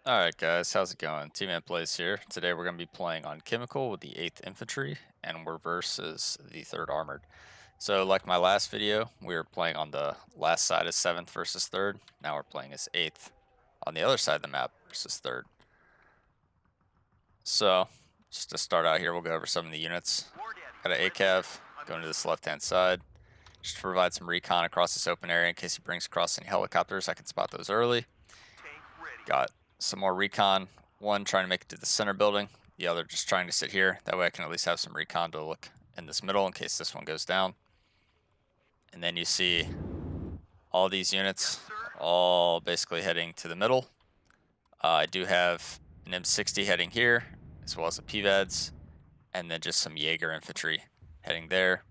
Alright guys, how's it going? tmanplays here. Today we're going to be playing on Chemical with the 8th Infantry, and we're versus the 3rd Armored. So like my last video, we were playing on the last side as 7th versus 3rd. Now we're playing as 8th on the other side of the map versus 3rd. So, just to start out here, we'll go over some of the units. Got an ACAV going to this left-hand side. Just to provide some recon across this open area in case he brings across any helicopters. I can spot those early. Got some more recon. One trying to make it to the center building. The other just trying to sit here. That way I can at least have some recon to look in this middle in case this one goes down. And then you see all these units all basically heading to the middle. I do have an M60 heading here, as well as the PVADs, and then just some Jaeger infantry heading there.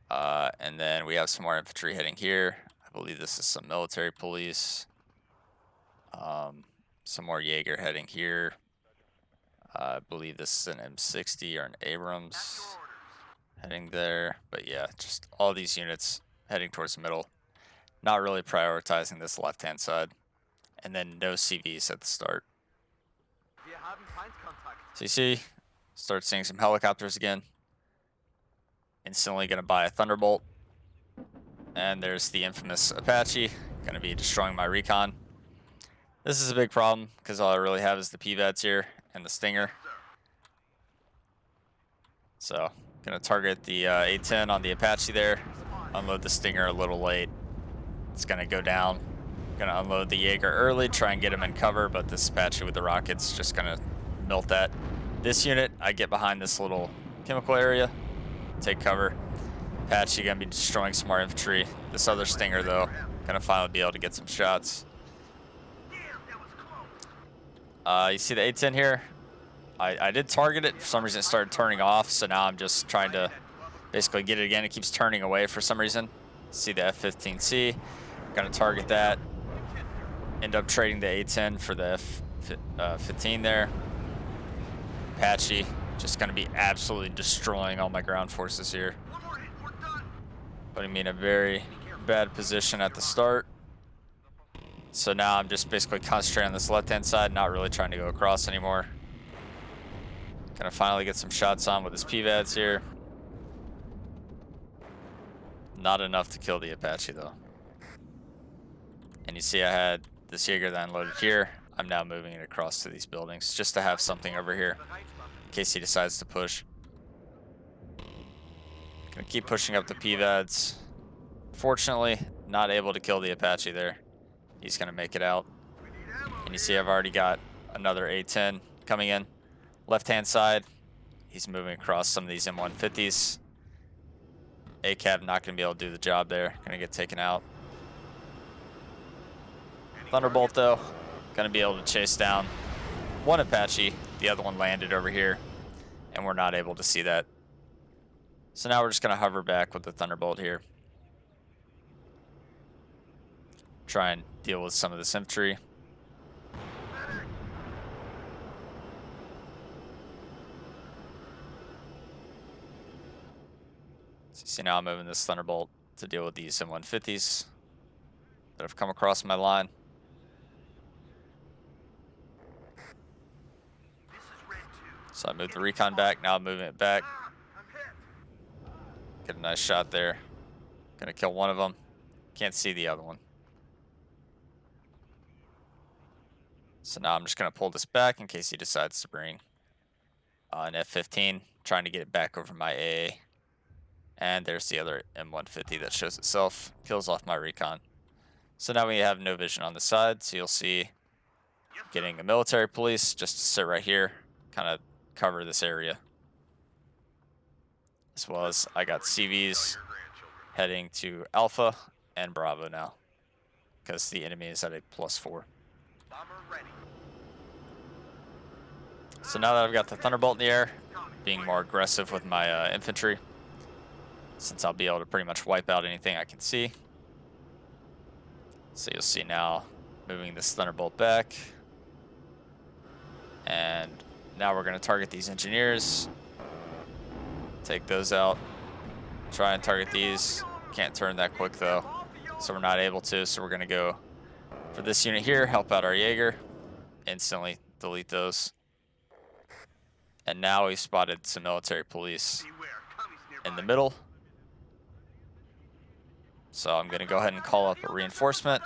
And then we have some more infantry heading here. I believe this is some military police. Some more Jaeger heading here. I believe this is an M60 or an Abrams heading there. But yeah, just all these units heading towards the middle. Not really prioritizing this left-hand side. And then no CVs at the start. So you see, start seeing some helicopters again. Instantly going to buy a Thunderbolt. And there's the infamous Apache. Going to be destroying my recon. This is a big problem because all I really have is the PVADs here and the Stinger. So, gonna target the A-10 on the Apache there. Unload the Stinger a little late. It's gonna go down. Gonna unload the Jaeger early, try and get him in cover, but this Apache with the rockets just gonna melt that. This unit, I get behind this little chemical area, take cover. Apache gonna be destroying some more infantry. This other Stinger though, gonna finally be able to get some shots. You see the A-10 here? I did target it. For some reason it started turning off, so now I'm just trying to basically get it again. It keeps turning away for some reason. See the F-15C. Gonna target that. End up trading the A-10 for the F-15 there. Apache just gonna be absolutely destroying all my ground forces here. Putting me in a very bad position at the start. So now I'm just basically concentrating on this left-hand side, not really trying to go across anymore. Gonna finally get some shots on with his PVADs here. Not enough to kill the Apache though. And you see I had this Jaeger that I unloaded here. I'm now moving it across to these buildings just to have something over here in case he decides to push. Gonna keep pushing up the PVADs. Fortunately, not able to kill the Apache there. He's going to make it out. And you see I've already got another A-10 coming in. Left-hand side, he's moving across some of these M150s. ACAV not going to be able to do the job there. Going to get taken out. Thunderbolt, though, going to be able to chase down one Apache. The other one landed over here, and we're not able to see that. So now we're just going to hover back with the Thunderbolt here. Try and deal with some of this infantry. So you see now I'm moving this Thunderbolt to deal with these M150s that have come across my line. So I moved the recon back, now I'm moving it back. Get a nice shot there. Gonna kill one of them. Can't see the other one. So now I'm just going to pull this back in case he decides to bring an F-15, trying to get it back over my AA. And there's the other M150 that shows itself, kills off my recon. So now we have no vision on the side, so you'll see getting a military police just to sit right here, kind of cover this area. As well as I got CVs heading to Alpha and Bravo now, because the enemy is at a +4. So now that I've got the Thunderbolt in the air, being more aggressive with my infantry, since I'll be able to pretty much wipe out anything I can see. So you'll see now moving this Thunderbolt back. And now we're going to target these engineers. Take those out. Try and target these. Can't turn that quick though, so we're not able to. So we're going to go for this unit here, help out our Jaeger. instantly delete those. And now we spotted some military police in the middle. So I'm going to go ahead and call up a reinforcement,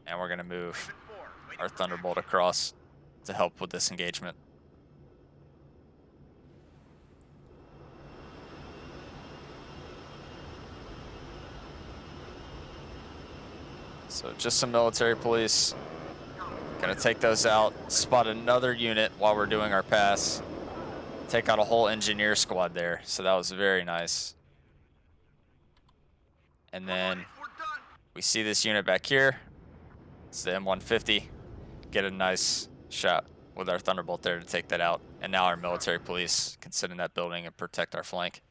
and we're going to move our Thunderbolt across to help with this engagement. So just some military police. Gonna take those out, spot another unit while we're doing our pass. Take out a whole engineer squad there, so that was very nice. And then we see this unit back here. It's the M150. Get a nice shot with our Thunderbolt there to take that out. And now our military police can sit in that building and protect our flank.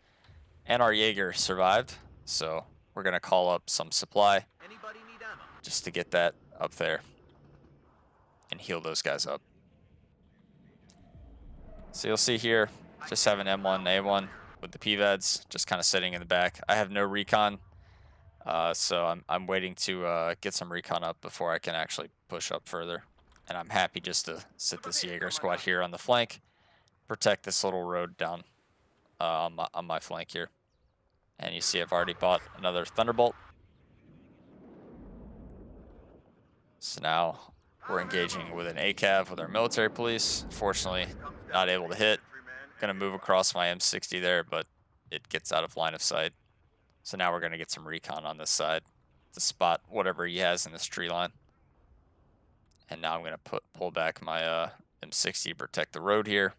And our Jaeger survived, so we're gonna call up some supply just to get that up there and heal those guys up. So you'll see here, just have an M1A1 with the PVADs just kind of sitting in the back. I have no recon, so I'm waiting to get some recon up before I can actually push up further. And I'm happy just to sit this Jaeger squad here on the flank, protect this little road down on my flank here. And you see I've already bought another Thunderbolt. So now we're engaging with an ACAV with our military police. Fortunately, not able to hit. Gonna move across my M60 there, but it gets out of line of sight. So now we're gonna get some recon on this side to spot whatever he has in this tree line. And now I'm gonna pull back my M60 to protect the road here.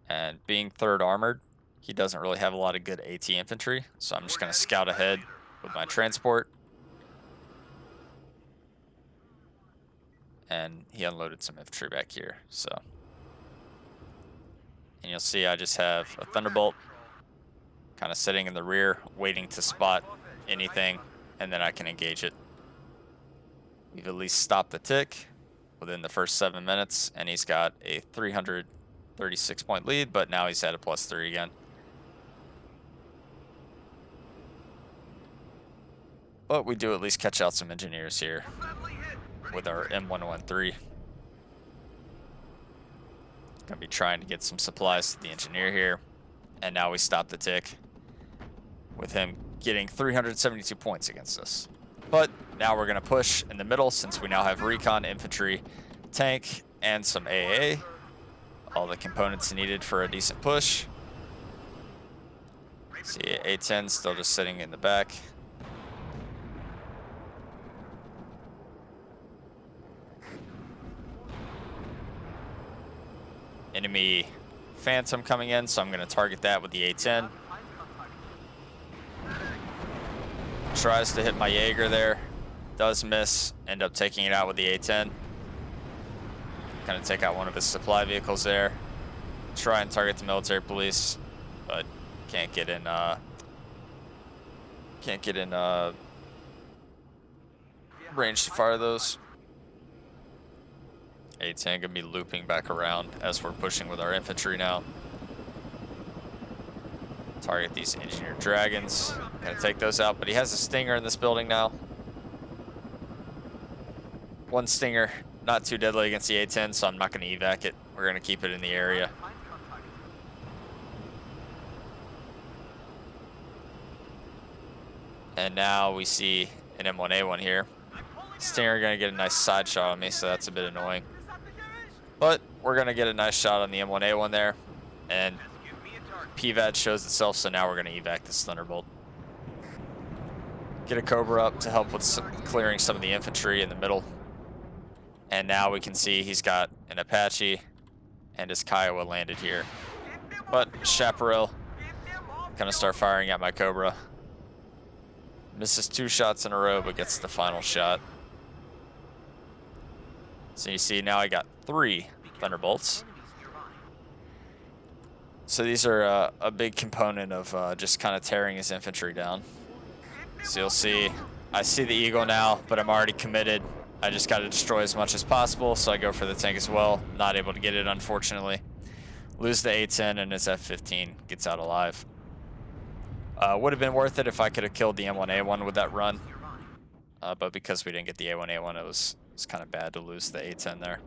And being third armored, he doesn't really have a lot of good AT infantry, so I'm just going to scout ahead with my transport. And he unloaded some infantry back here, so. And you'll see I just have a Thunderbolt kind of sitting in the rear, waiting to spot anything, and then I can engage it. We've at least stopped the tick within the first 7 minutes, and he's got a 336 point lead, but now he's at a +3 again. But we do at least catch out some engineers here with our M113. Gonna be trying to get some supplies to the engineer here. And now we stop the tick with him getting 372 points against us. But now we're gonna push in the middle since we now have recon, infantry, tank, and some AA. All the components needed for a decent push. See A10 still just sitting in the back. Enemy Phantom coming in, so I'm going to target that with the A10. Tries to hit my Jaeger there. Does miss. End up taking it out with the A10. Going to take out one of his supply vehicles there. Try and target the military police, but can't get in range to fire those. A10 gonna be looping back around as we're pushing with our infantry now. Target these engineered dragons. Gonna take those out, but he has a stinger in this building now. One stinger, not too deadly against the A10, so I'm not gonna evac it. We're gonna keep it in the area. And now we see an M1A1 here. Stinger gonna get a nice side shot on me, so that's a bit annoying. But we're gonna get a nice shot on the M1A1 there, and PVAD shows itself, so now we're gonna evac this Thunderbolt. Get a Cobra up to help with clearing some of the infantry in the middle. And now we can see he's got an Apache and his Kiowa landed here. But Chaparral gonna start firing at my Cobra. Misses 2 shots in a row, but gets the final shot. So you see now I got 3 Thunderbolts. So these are a big component of just kind of tearing his infantry down. So you'll see, I see the Eagle now, but I'm already committed. I just got to destroy as much as possible, so I go for the tank as well. Not able to get it, unfortunately. Lose the A10, and his F-15 gets out alive. Would have been worth it if I could have killed the M1A1 with that run. But because we didn't get the A1A1, it was kind of bad to lose the A10 there.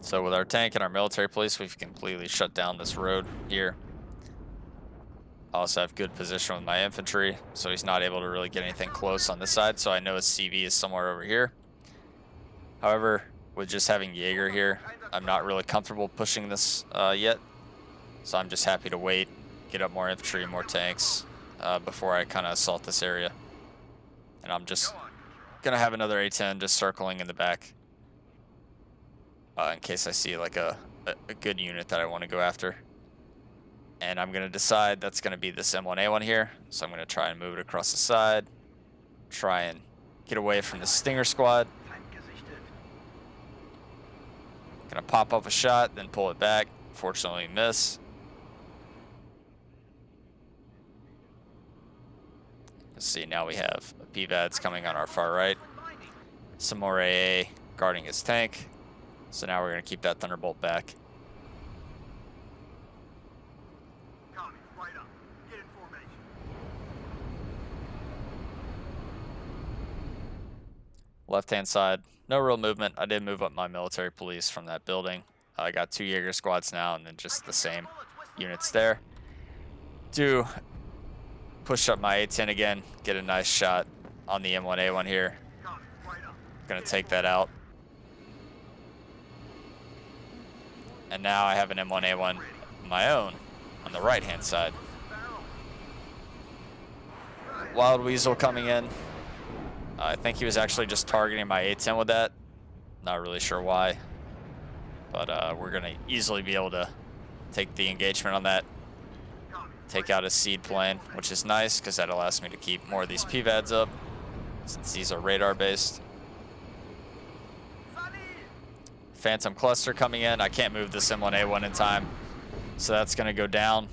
So with our tank and our military police, we've completely shut down this road here. I also have good position with my infantry, so he's not able to really get anything close on this side, so I know his CV is somewhere over here. However, with just having Jaeger here, I'm not really comfortable pushing this yet, so I'm just happy to wait, get up more infantry, more tanks, before I kind of assault this area. And I'm just going to have another A10 just circling in the back, in case I see like a good unit that I want to go after. And I'm going to decide that's going to be this M1A1 here. So I'm going to try and move it across the side. Try and get away from the Stinger squad. Going to pop up a shot, then pull it back. Fortunately, miss. Let's see, now we have PVADs coming on our far right. Some more AA guarding his tank. So now we're going to keep that Thunderbolt back. Left-hand side, no real movement. I did move up my military police from that building. I got 2 Jaeger squads now, and then just the same units there. Do push up my A10 again, get a nice shot on the M1A1 here. Gonna take that out. And now I have an M1A1 of my own on the right-hand side. Wild Weasel coming in. I think he was actually just targeting my A10 with that. Not really sure why. But we're going to easily be able to take the engagement on that. Take out his seed plane, which is nice because that allows me to keep more of these PVADs up, since these are radar based. Phantom cluster coming in. I can't move this M1A1 in time, so that's going to go down.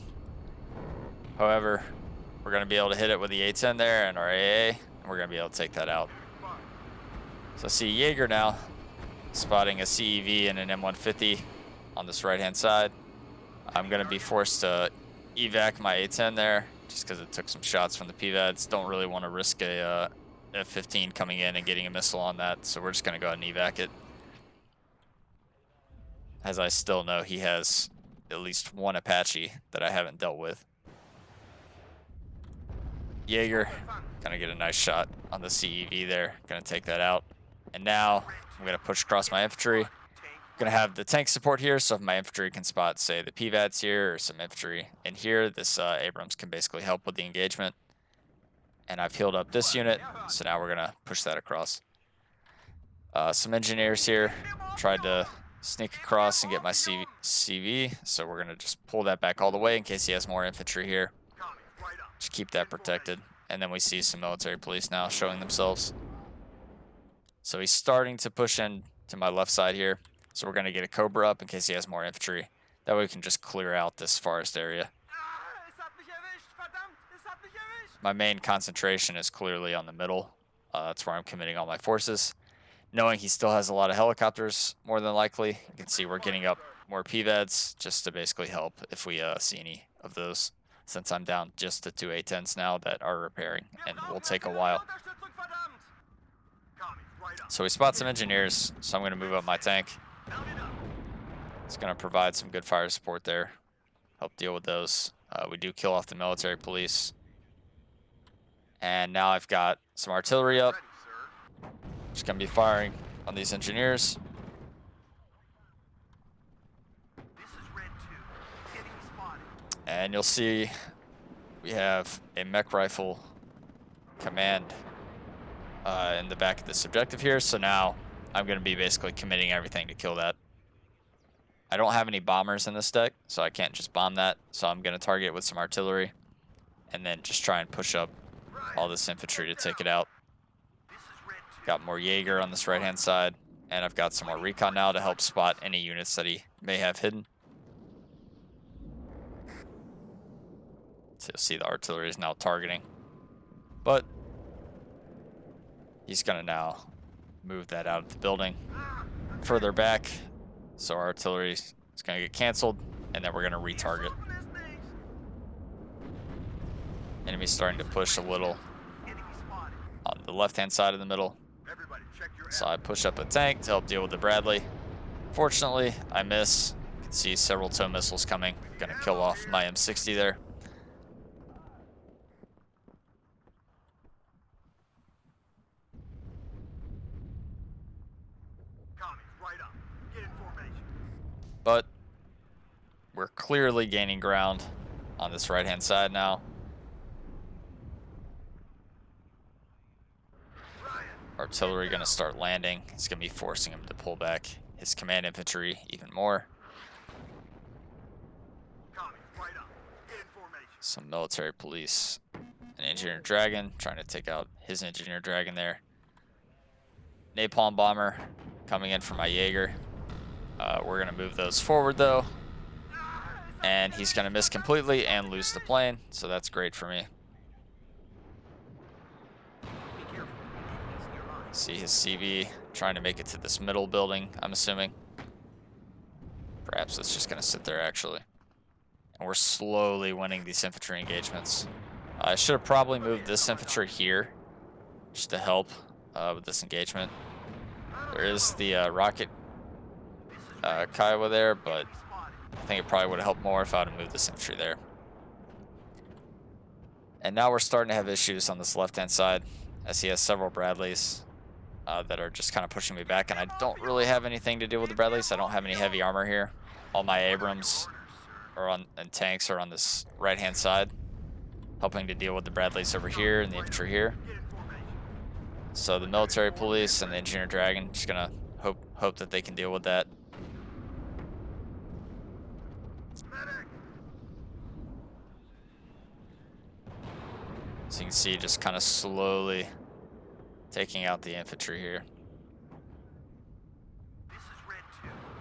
However, we're going to be able to hit it with the A10 there and our AA. We're going to be able to take that out. So I see Jaeger now spotting a CEV and an M150 on this right-hand side. I'm going to be forced to evac my A10 there just because it took some shots from the PVADs. Don't really want to risk a F-15 coming in and getting a missile on that, so we're just going to go ahead and evac it. As I still know he has at least one Apache that I haven't dealt with. Jaeger, gonna get a nice shot on the CEV there. Gonna take that out. And now I'm gonna push across my infantry. Gonna have the tank support here, so if my infantry can spot, say, the PVADs here or some infantry in here, this Abrams can basically help with the engagement. And I've healed up this unit, so now we're gonna push that across. Some engineers here tried to sneak across and get my CV, so we're gonna just pull that back all the way in case he has more infantry here. Just keep that protected. And then we see some military police now showing themselves. So he's starting to push in to my left side here. So we're going to get a Cobra up in case he has more infantry. That way we can just clear out this forest area. My main concentration is clearly on the middle. That's where I'm committing all my forces. Knowing he still has a lot of helicopters, more than likely. You can see we're getting up more PVADs just to basically help if we see any of those. Since I'm down just to 2 A10s now that are repairing, and will take a while. So we spot some engineers, so I'm going to move up my tank. It's going to provide some good fire support there, help deal with those. We do kill off the military police. And now I've got some artillery up. Just going to be firing on these engineers. And you'll see we have a mech rifle command in the back of this objective here. So now I'm going to be basically committing everything to kill that. I don't have any bombers in this deck, so I can't just bomb that. So I'm going to target it with some artillery and then just try and push up all this infantry to take it out. Got more Jaeger on this right-hand side, and I've got some more recon now to help spot any units that he may have hidden. So you'll see the artillery is now targeting. But he's going to now move that out of the building further back. So our artillery It's going to get canceled, and then we're going to retarget. Enemy's starting to push a little on the left-hand side of the middle. So I push up a tank to help deal with the Bradley. Fortunately, I miss. You can see several tow missiles coming. Going to kill off my M60 there. But we're clearly gaining ground on this right-hand side now. Artillery going to start landing. It's going to be forcing him to pull back his command infantry even more. Some military police. An engineer dragon trying to take out his engineer dragon there. Napalm bomber coming in for my Jaeger. We're going to move those forward though. And he's going to miss completely and lose the plane. So that's great for me. See his CV trying to make it to this middle building, I'm assuming. Perhaps it's just going to sit there, actually. And we're slowly winning these infantry engagements. I should have probably moved this infantry here just to help with this engagement. There is the rocket Kiowa there, but I think it probably would have helped more if I would have moved this infantry there. And now we're starting to have issues on this left-hand side, as he has several Bradleys that are just kind of pushing me back, and I don't really have anything to do with the Bradleys. I don't have any heavy armor here. All my Abrams and tanks are on this right-hand side, helping to deal with the Bradleys over here and the infantry here. So the military police and the engineer dragon just gonna hope that they can deal with that. So you can see just kind of slowly taking out the infantry here.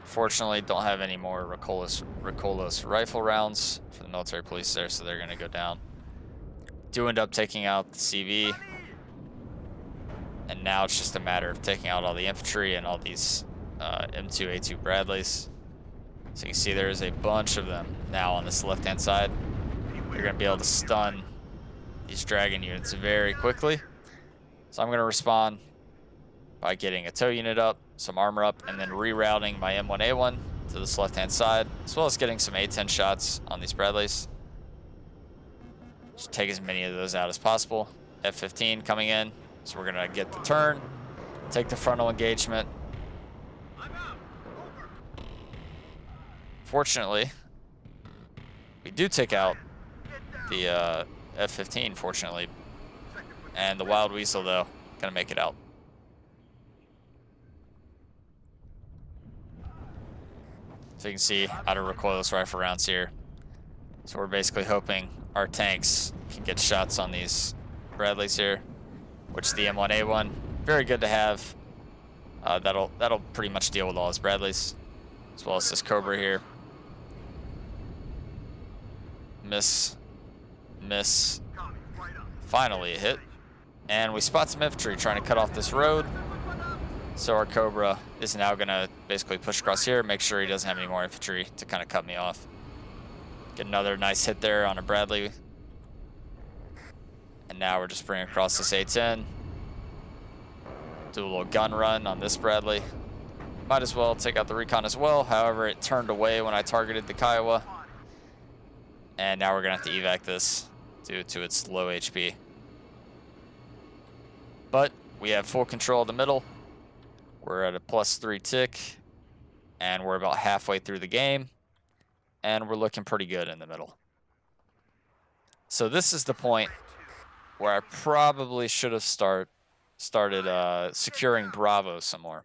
Fortunately, don't have any more Ricolos rifle rounds for the military police there, so they're going to go down. Do end up taking out the CV. And now it's just a matter of taking out all the infantry and all these M2A2 Bradleys. So you can see there's a bunch of them now on this left-hand side. You're going to be able to stun these dragon units very quickly. So I'm going to respond by getting a tow unit up, some armor up, and then rerouting my M1A1 to this left-hand side, as well as getting some A10 shots on these Bradleys. Just take as many of those out as possible. F-15 coming in, so we're going to get the turn, take the frontal engagement. Fortunately, we do take out the F-15, fortunately. And the Wild Weasel, though, gonna make it out. So you can see out of recoilless rifle rounds here. So we're basically hoping our tanks can get shots on these Bradleys here, which the M1A1, very good to have. That'll pretty much deal with all his Bradleys, as well as this Cobra here. Miss. Finally a hit. And we spot some infantry trying to cut off this road. So our Cobra is now going to basically push across here, make sure he doesn't have any more infantry to kind of cut me off. Get another nice hit there on a Bradley. And now we're just bringing across this A10. Do a little gun run on this Bradley. Might as well take out the recon as well. However, it turned away when I targeted the Kiowa. And now we're going to have to evac this due to its low HP. But we have full control of the middle. We're at a +3 tick, and we're about halfway through the game, and we're looking pretty good in the middle. So this is the point where I probably should have started securing Bravo some more.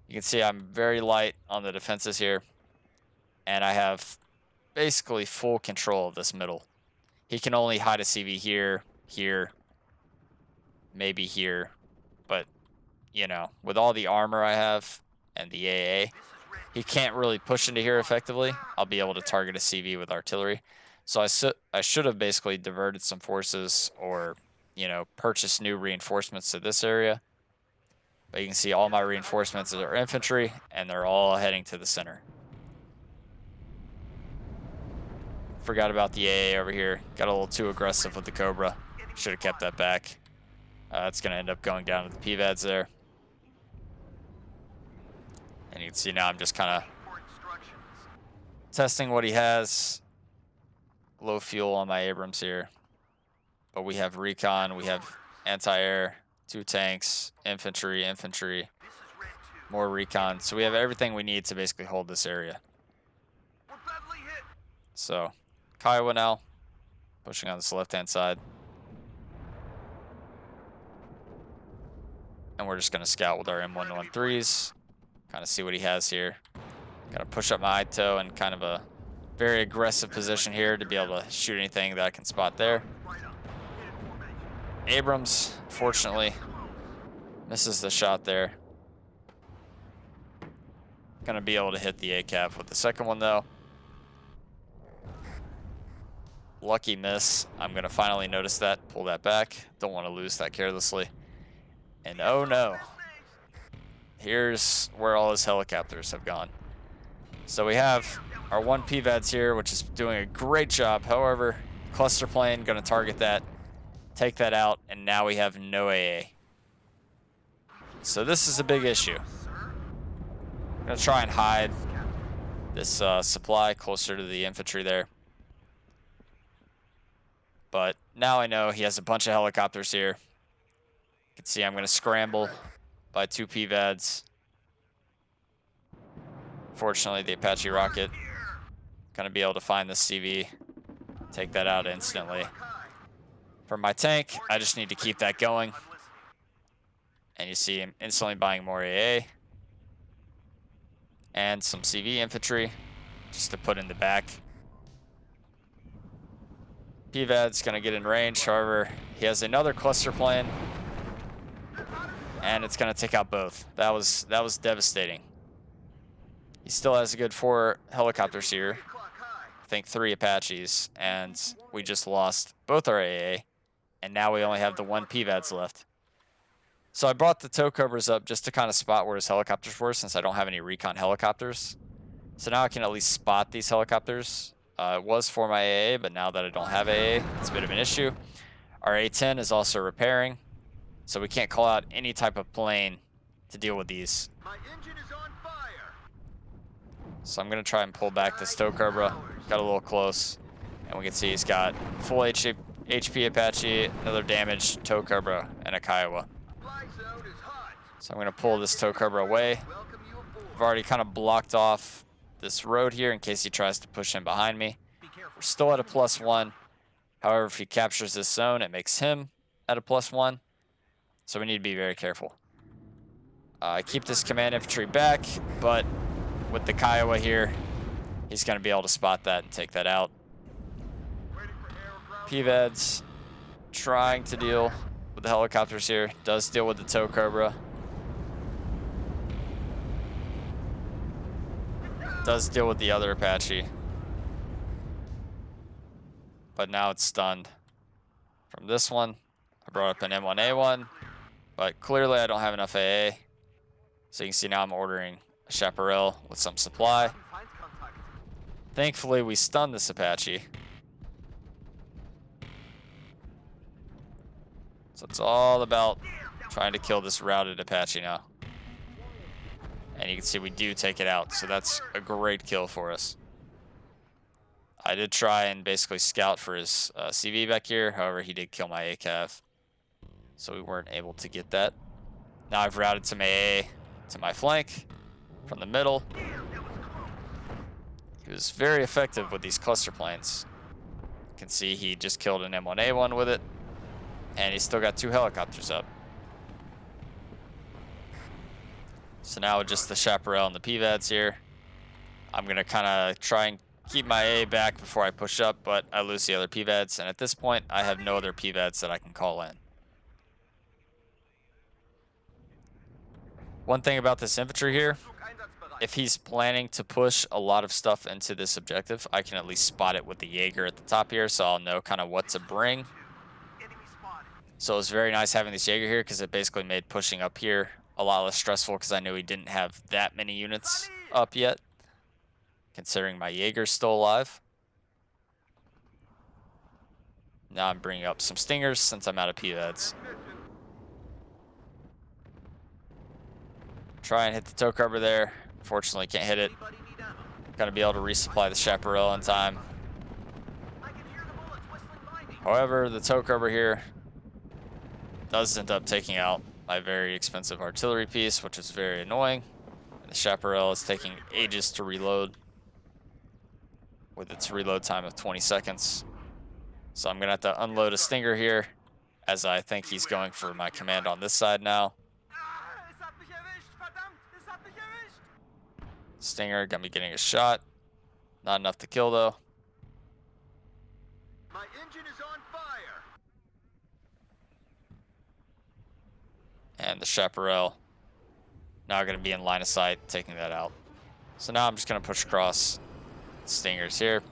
You can see I'm very light on the defenses here, and I have basically full control of this middle. He can only hide a CV here, here, maybe here, but, you know, with all the armor I have and the AA, he can't really push into here effectively. I'll be able to target a CV with artillery. So I should have basically diverted some forces or, you know, purchased new reinforcements to this area. But you can see all my reinforcements are infantry, and they're all heading to the center. Forgot about the AA over here. Got a little too aggressive with the Cobra. Should have kept that back. It's going to end up going down to the PVADs there. And you can see now I'm just kind of testing what he has. Low fuel on my Abrams here. But we have recon, we have anti-air, 2 tanks, infantry, more recon. So we have everything we need to basically hold this area. So, Kiowa now, pushing on this left-hand side. And we're just going to scout with our M113s, kind of see what he has here. Got to push up my ITO in kind of a very aggressive position here to be able to shoot anything that I can spot there. Abrams, fortunately, misses the shot there. Gonna be able to hit the ACAV with the second one though. Lucky miss. I'm gonna finally notice that, pull that back. Don't want to lose that carelessly. And oh no, here's where all his helicopters have gone. So we have our 1 PVADs here, which is doing a great job. However, cluster plane gonna target that, take that out, and now we have no AA. So this is a big issue. I'm gonna try and hide this supply closer to the infantry there. But now I know he has a bunch of helicopters here. You can see I'm gonna scramble by 2 PVADs. Fortunately, the Apache rocket gonna be able to find this CV, take that out instantly. For my tank, I just need to keep that going. And you see him instantly buying more AA. And some CV infantry, just to put in the back. PVAD's gonna get in range, however, he has another cluster plane. And it's gonna take out both. That was devastating. He still has a good 4 helicopters here. I think 3 Apaches, and we just lost both our AA. And now we only have the 1 PVADs left. So I brought the tow cobras up just to kind of spot where his helicopters were, since I don't have any recon helicopters. So now I can at least spot these helicopters. It was for my AA, but now that I don't have AA, it's a bit of an issue. Our A-10 is also repairing, so we can't call out any type of plane to deal with these. My engine is on fire. So I'm going to try and pull back this tow cobra. Got a little close, and we can see he's got full HP Apache, another damaged tow cobra, and a Kiowa. So I'm going to pull this tow cobra away. I've already kind of blocked off this road here in case he tries to push in behind me. We're still at a +1. However, if he captures this zone, it makes him at a +1. So we need to be very careful. I keep this command infantry back, but with the Kiowa here, he's going to be able to spot that and take that out. PVAD's trying to deal with the helicopters here. Does deal with the tow cobra. Does deal with the other Apache. But now it's stunned. From this one, I brought up an M1A1, but clearly I don't have enough AA. So you can see now I'm ordering a chaparral with some supply. Thankfully, we stunned this Apache. So it's all about trying to kill this routed Apache now. And you can see we do take it out, so that's a great kill for us. I did try and basically scout for his CV back here, however he did kill my ACAV. So we weren't able to get that. Now I've routed some AA to my flank from the middle. He was very effective with these cluster planes. You can see he just killed an M1A1 with it, and he's still got 2 helicopters up. So now with just the chaparral and the PVADs here, I'm going to kind of try and keep my A back before I push up, but I lose the other PVADs, and at this point, I have no other PVADs that I can call in. One thing about this infantry here, if he's planning to push a lot of stuff into this objective, I can at least spot it with the Jaeger at the top here, so I'll know kind of what to bring. So it was very nice having this Jaeger here, because it basically made pushing up here a lot less stressful, because I knew he didn't have that many units up yet, considering my Jaeger's still alive. Now I'm bringing up some stingers since I'm out of PVEDs. Try and hit the tow cover there. Fortunately, can't hit it. Anybody need ammo? Gonna be able to resupply the chaparral in time. I can hear the bullets whistling by me. However, the tow cover here does end up taking out my very expensive artillery piece, which is very annoying. And the chaparral is taking ages to reload with its reload time of 20 seconds. So I'm gonna have to unload a stinger here, as I think he's going for my command on this side now. Ah, es hat mich erwischt, verdammt, es hat mich erwischt. Stinger gonna be getting a shot. Not enough to kill though. My engine is on fire. And the chaparral now gonna be in line of sight, taking that out. So now I'm just gonna push across stingers here.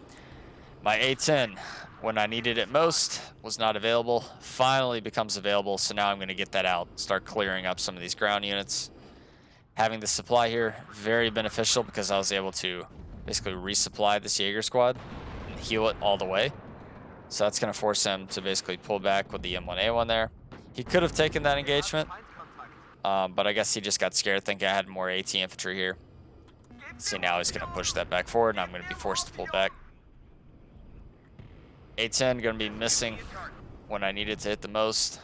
My A10, when I needed it most, was not available. Finally becomes available, so now I'm gonna get that out. Start clearing up some of these ground units. Having the supply here, very beneficial because I was able to basically resupply this Jaeger squad and heal it all the way. So that's going to force him to basically pull back with the M1A1 there. He could have taken that engagement, but I guess he just got scared thinking I had more AT infantry here. See, now he's going to push that back forward, and I'm going to be forced to pull back. A10 going to be missing when I needed to hit the most.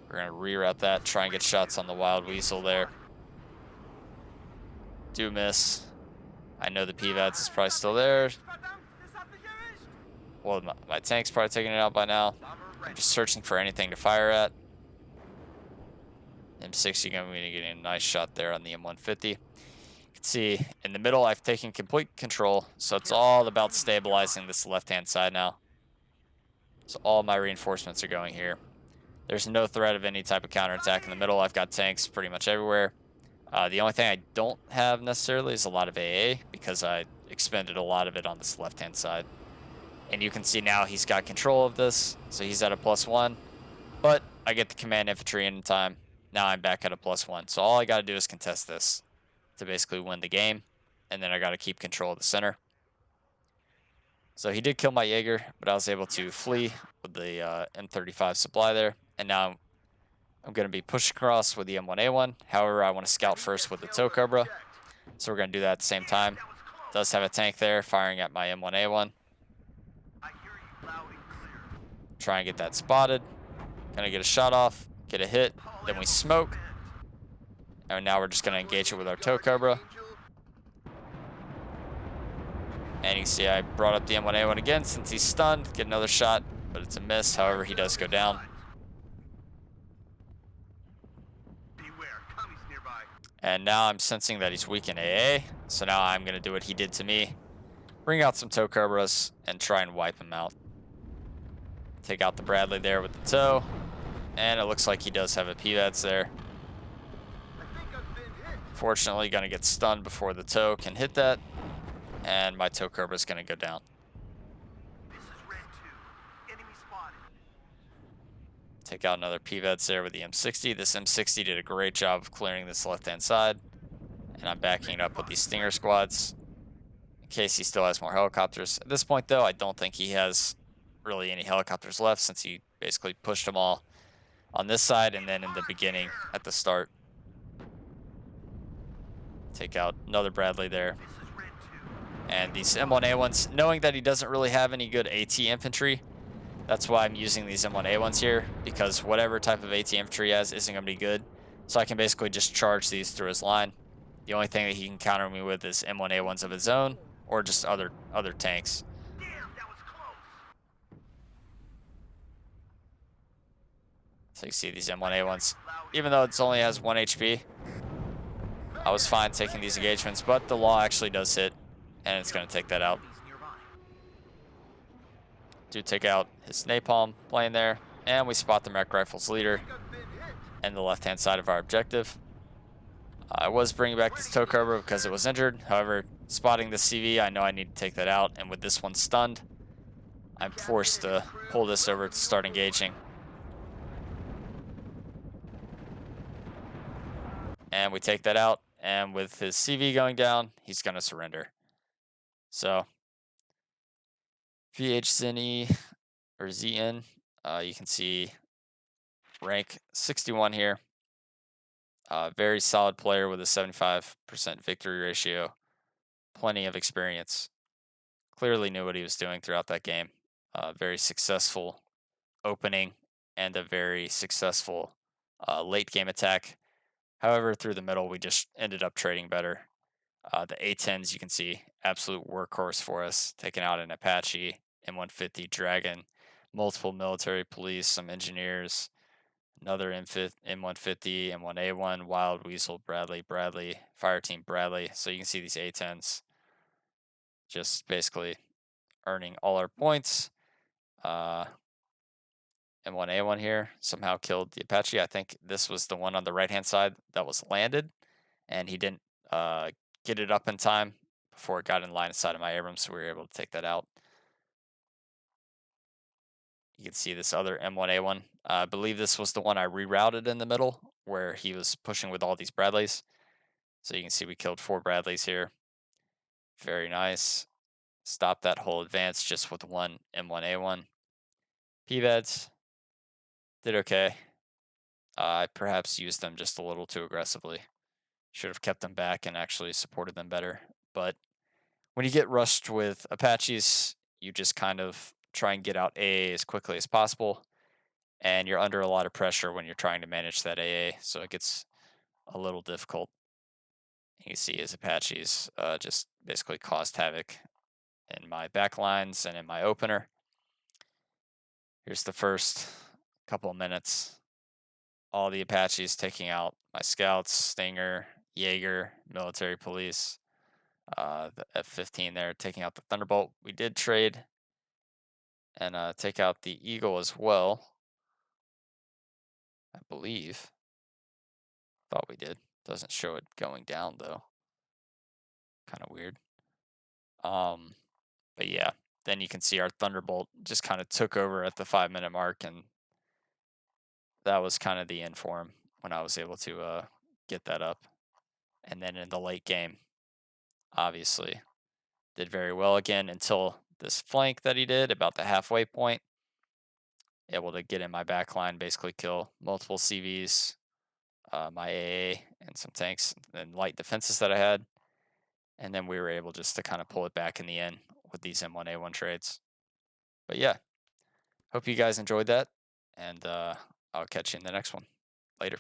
We're going to reroute that, try and get shots on the Wild Weasel there. Do miss. I know the PVADs is probably still there. Well, my tank's probably taking it out by now. I'm just searching for anything to fire at. M60 going to be getting a nice shot there on the M150. You can see in the middle, I've taken complete control. So it's all about stabilizing this left-hand side now. So all my reinforcements are going here. There's no threat of any type of counterattack in the middle. I've got tanks pretty much everywhere. The only thing I don't have necessarily is a lot of AA because I expended a lot of it on this left-hand side. And you can see now he's got control of this, so he's at a +1. But I get the command infantry in time. Now I'm back at a +1. So all I got to do is contest this to basically win the game. And then I got to keep control of the center. So he did kill my Jaeger, but I was able to flee with the M35 supply there. And now I'm going to be pushed across with the M1A1. However, I want to scout first with the tow cobra. So we're going to do that at the same time. Does have a tank there firing at my M1A1. Try and get that spotted. Gonna get a shot off, get a hit, then we smoke. And now we're just gonna engage it with our tow cobra. And you can see I brought up the M1A1 again since he's stunned. Get another shot, but it's a miss. However, he does go down. And now I'm sensing that he's weak in AA. So now I'm gonna do what he did to me. Bring out some tow cobras and try and wipe him out. Take out the Bradley there with the tow. And it looks like he does have a PVADs there. Fortunately, gonna get stunned before the tow can hit that. And my tow cobra is gonna go down. Take out another PVADs there with the M60. This M60 did a great job of clearing this left-hand side. And I'm backing it up with these Stinger squads in case he still has more helicopters. At this point, though, I don't think he has really any helicopters left since he basically pushed them all on this side and then in the beginning at the start. Take out another Bradley there. And these M1A1s, knowing that he doesn't really have any good AT infantry, that's why I'm using these M1A1s here, because whatever type of AT infantry he has isn't going to be good. So I can basically just charge these through his line. The only thing that he can counter me with is M1A1s of his own or just other tanks. So you see these M1A1s, even though it only has 1 HP, I was fine taking these engagements, but the law actually does hit, and it's going to take that out. Do take out his napalm plane there, and we spot the mech rifles leader and the left-hand side of our objective. I was bringing back this tow cobra because it was injured. However, spotting the CV, I know I need to take that out, and with this one stunned, I'm forced to pull this over to start engaging. And we take that out, and with his CV going down, he's going to surrender. So VHZNE or ZN, you can see rank 61 here. Very solid player with a 75% victory ratio. Plenty of experience. Clearly knew what he was doing throughout that game. Very successful opening and a very successful late game attack. However, through the middle, we just ended up trading better. The A10s, you can see, absolute workhorse for us, taking out an Apache, M150 Dragon, multiple military police, some engineers, another M150, M1A1, Wild Weasel, Bradley, Fireteam Bradley. So you can see these A10s just basically earning all our points. M1A1 here somehow killed the Apache. I think this was the one on the right-hand side that was landed, and he didn't get it up in time before it got in line of sight of my Abrams, so we were able to take that out. You can see this other M1A1. I believe this was the one I rerouted in the middle where he was pushing with all these Bradleys. So you can see we killed 4 Bradleys here. Very nice. Stopped that whole advance just with one M1A1. PVEDs did okay. I perhaps used them just a little too aggressively. Should have kept them back and actually supported them better. But when you get rushed with Apaches, you just kind of try and get out AA as quickly as possible. And you're under a lot of pressure when you're trying to manage that AA. So it gets a little difficult. You see his Apaches just basically caused havoc in my backlines and in my opener. Here's the first couple of minutes. All the Apaches taking out my scouts, Stinger, Jaeger, military police, the F-15 there taking out the Thunderbolt. We did trade and take out the Eagle as well, I believe. Thought we did. Doesn't show it going down though. Kind of weird. But yeah, then you can see our Thunderbolt just kind of took over at the 5-minute mark, and that was kind of the end for him when I was able to get that up. And then in the late game, obviously, did very well again until this flank that he did about the halfway point. Able to get in my back line, basically kill multiple CVs, my AA, and some tanks and light defenses that I had. And then we were able just to kind of pull it back in the end with these M1A1 trades. But yeah, hope you guys enjoyed that, and I'll catch you in the next one. Later.